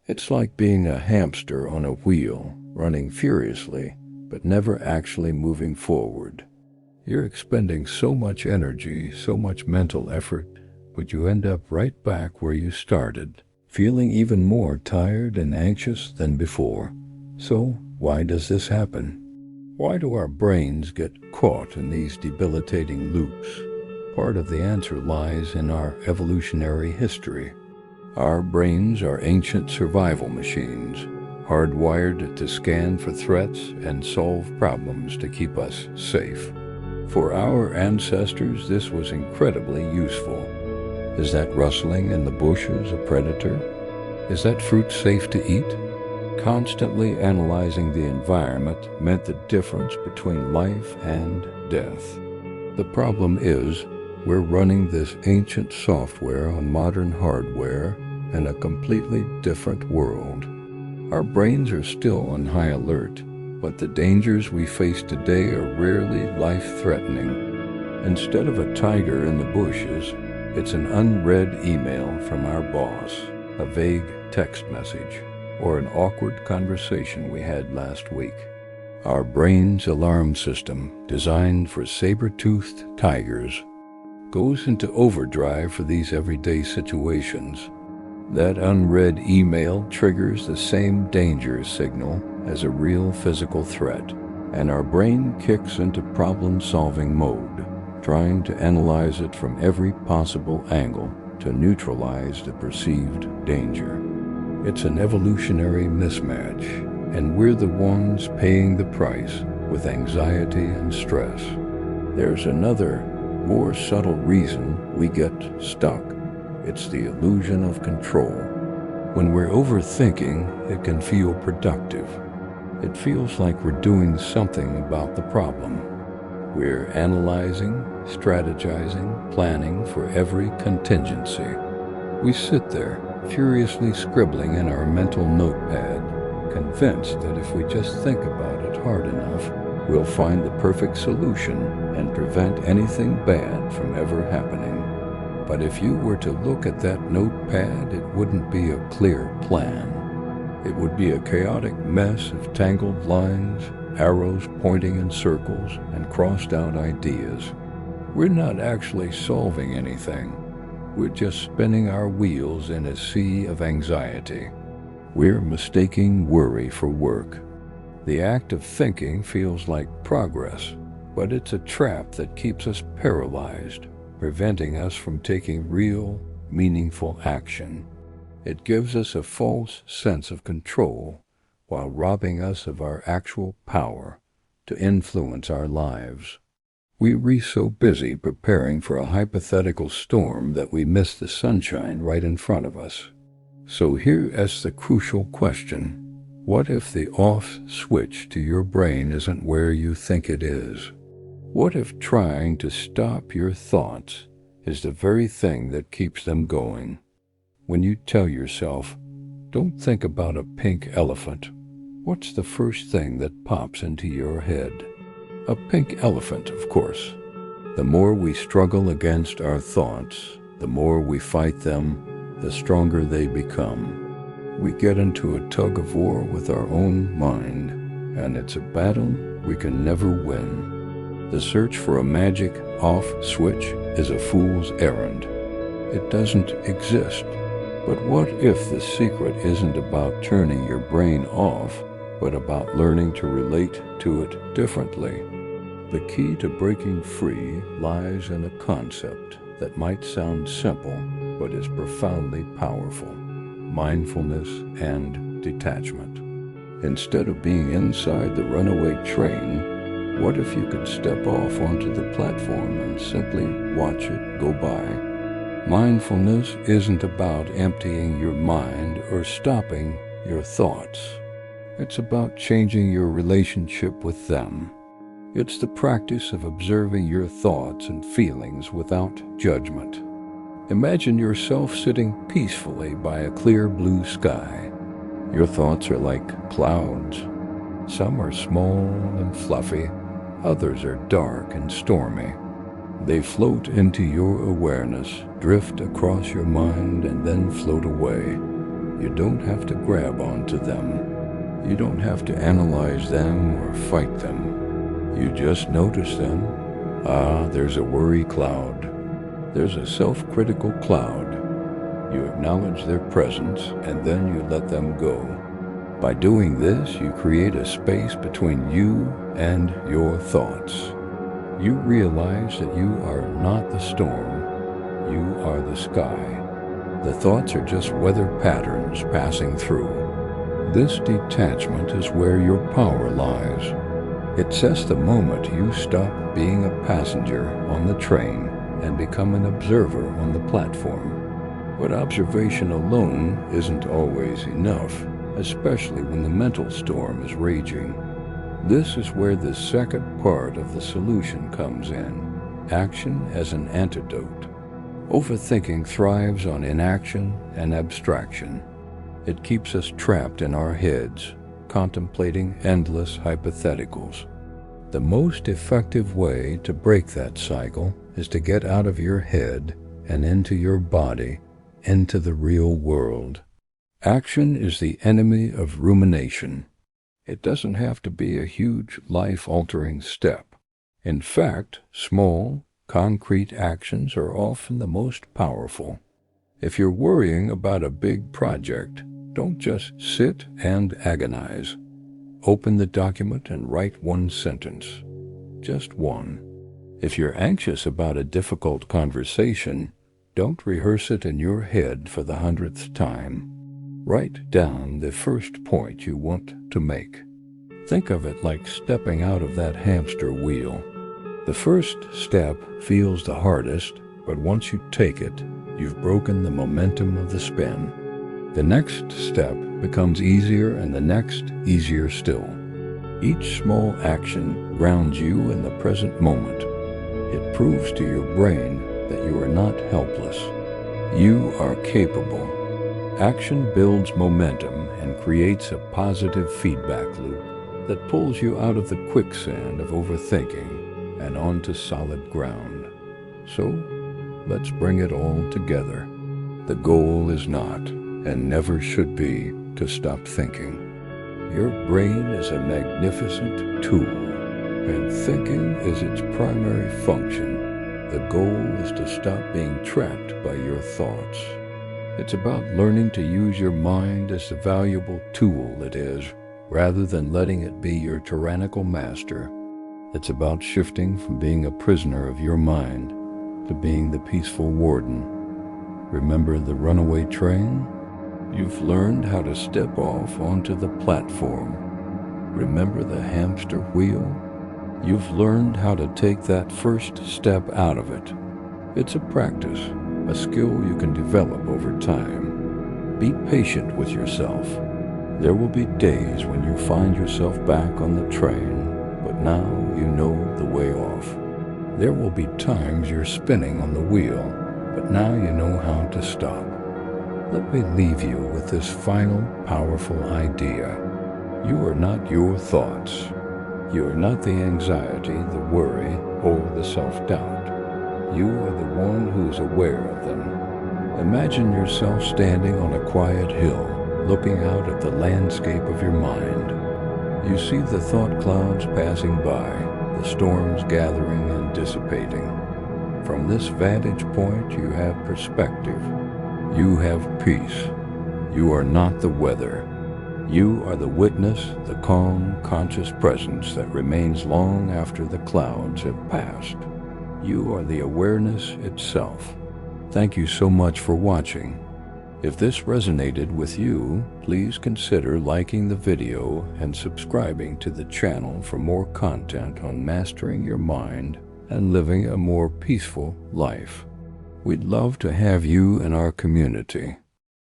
It's like being a hamster on a wheel, running furiously, but never actually moving forward. You're expending so much energy, so much mental effort, but you end up right back where you started, feeling even more tired and anxious than before. So, why does this happen? Why do our brains get caught in these debilitating loops? Part of the answer lies in our evolutionary history. Our brains are ancient survival machines, hardwired to scan for threats and solve problems to keep us safe. For our ancestors, this was incredibly useful. Is that rustling in the bushes a predator? Is that fruit safe to eat? Constantly analyzing the environment meant the difference between life and death. The problem is, we're running this ancient software on modern hardware in a completely different world. Our brains are still on high alert, but the dangers we face today are rarely life-threatening. Instead of a tiger in the bushes, it's an unread email from our boss, a vague text message, or an awkward conversation we had last week. Our brain's alarm system, designed for saber-toothed tigers, goes into overdrive for these everyday situations. That unread email triggers the same danger signal as a real physical threat, and our brain kicks into problem-solving mode, trying to analyze it from every possible angle to neutralize the perceived danger. It's an evolutionary mismatch, and we're the ones paying the price with anxiety and stress. There's another, more subtle reason we get stuck. It's the illusion of control. When we're overthinking, it can feel productive. It feels like we're doing something about the problem. We're analyzing, strategizing, planning for every contingency. We sit there, furiously scribbling in our mental notepad, convinced that if we just think about it hard enough, we'll find the perfect solution and prevent anything bad from ever happening. But if you were to look at that notepad, it wouldn't be a clear plan. It would be a chaotic mess of tangled lines, arrows pointing in circles, and crossed-out ideas. We're not actually solving anything. We're just spinning our wheels in a sea of anxiety. We're mistaking worry for work. The act of thinking feels like progress, but it's a trap that keeps us paralyzed, preventing us from taking real, meaningful action. It gives us a false sense of control while robbing us of our actual power to influence our lives. We're so busy preparing for a hypothetical storm that we miss the sunshine right in front of us. So here's the crucial question. What if the off switch to your brain isn't where you think it is? What if trying to stop your thoughts is the very thing that keeps them going? When you tell yourself, don't think about a pink elephant, what's the first thing that pops into your head? A pink elephant, of course. The more we struggle against our thoughts, the more we fight them, the stronger they become. We get into a tug-of-war with our own mind, and it's a battle we can never win. The search for a magic off switch is a fool's errand. It doesn't exist. But what if the secret isn't about turning your brain off, but about learning to relate to it differently? The key to breaking free lies in a concept that might sound simple, but is profoundly powerful: mindfulness and detachment. Instead of being inside the runaway train, what if you could step off onto the platform and simply watch it go by? Mindfulness isn't about emptying your mind or stopping your thoughts. It's about changing your relationship with them. It's the practice of observing your thoughts and feelings without judgment. Imagine yourself sitting peacefully by a clear blue sky. Your thoughts are like clouds. Some are small and fluffy, others are dark and stormy. They float into your awareness, drift across your mind, and then float away. You don't have to grab onto them. You don't have to analyze them or fight them. You just notice them. Ah, there's a worry cloud. There's a self-critical cloud. You acknowledge their presence, and then you let them go. By doing this, you create a space between you and your thoughts. You realize that you are not the storm. You are the sky. The thoughts are just weather patterns passing through. This detachment is where your power lies. It sets the moment you stop being a passenger on the train and become an observer on the platform. But observation alone isn't always enough, especially when the mental storm is raging. This is where the second part of the solution comes in: action as an antidote. Overthinking thrives on inaction and abstraction. It keeps us trapped in our heads, contemplating endless hypotheticals. The most effective way to break that cycle is to get out of your head and into your body, into the real world. Action is the enemy of rumination. It doesn't have to be a huge, life-altering step. In fact, small, concrete actions are often the most powerful. If you're worrying about a big project, don't just sit and agonize. Open the document and write one sentence. Just one. If you're anxious about a difficult conversation, don't rehearse it in your head for the 100th time. Write down the first point you want to make. Think of it like stepping out of that hamster wheel. The first step feels the hardest, but once you take it, you've broken the momentum of the spin. The next step becomes easier, and the next easier still. Each small action grounds you in the present moment. It proves to your brain that you are not helpless. You are capable. Action builds momentum and creates a positive feedback loop that pulls you out of the quicksand of overthinking and onto solid ground. So, let's bring it all together. The goal is not, and never should be, to stop thinking. Your brain is a magnificent tool, and thinking is its primary function. The goal is to stop being trapped by your thoughts. It's about learning to use your mind as the valuable tool it is, rather than letting it be your tyrannical master. It's about shifting from being a prisoner of your mind to being the peaceful warden. Remember the runaway train? You've learned how to step off onto the platform. Remember the hamster wheel? You've learned how to take that first step out of it. It's a practice, a skill you can develop over time. Be patient with yourself. There will be days when you find yourself back on the train, but now you know the way off. There will be times you're spinning on the wheel, but now you know how to stop. Let me leave you with this final, powerful idea. You are not your thoughts. You are not the anxiety, the worry, or the self-doubt. You are the one who is aware of them. Imagine yourself standing on a quiet hill, looking out at the landscape of your mind. You see the thought clouds passing by, the storms gathering and dissipating. From this vantage point, you have perspective. You have peace. You are not the weather. You are the witness, the calm, conscious presence that remains long after the clouds have passed. You are the awareness itself. Thank you so much for watching. If this resonated with you, please consider liking the video and subscribing to the channel for more content on mastering your mind and living a more peaceful life. We'd love to have you in our community.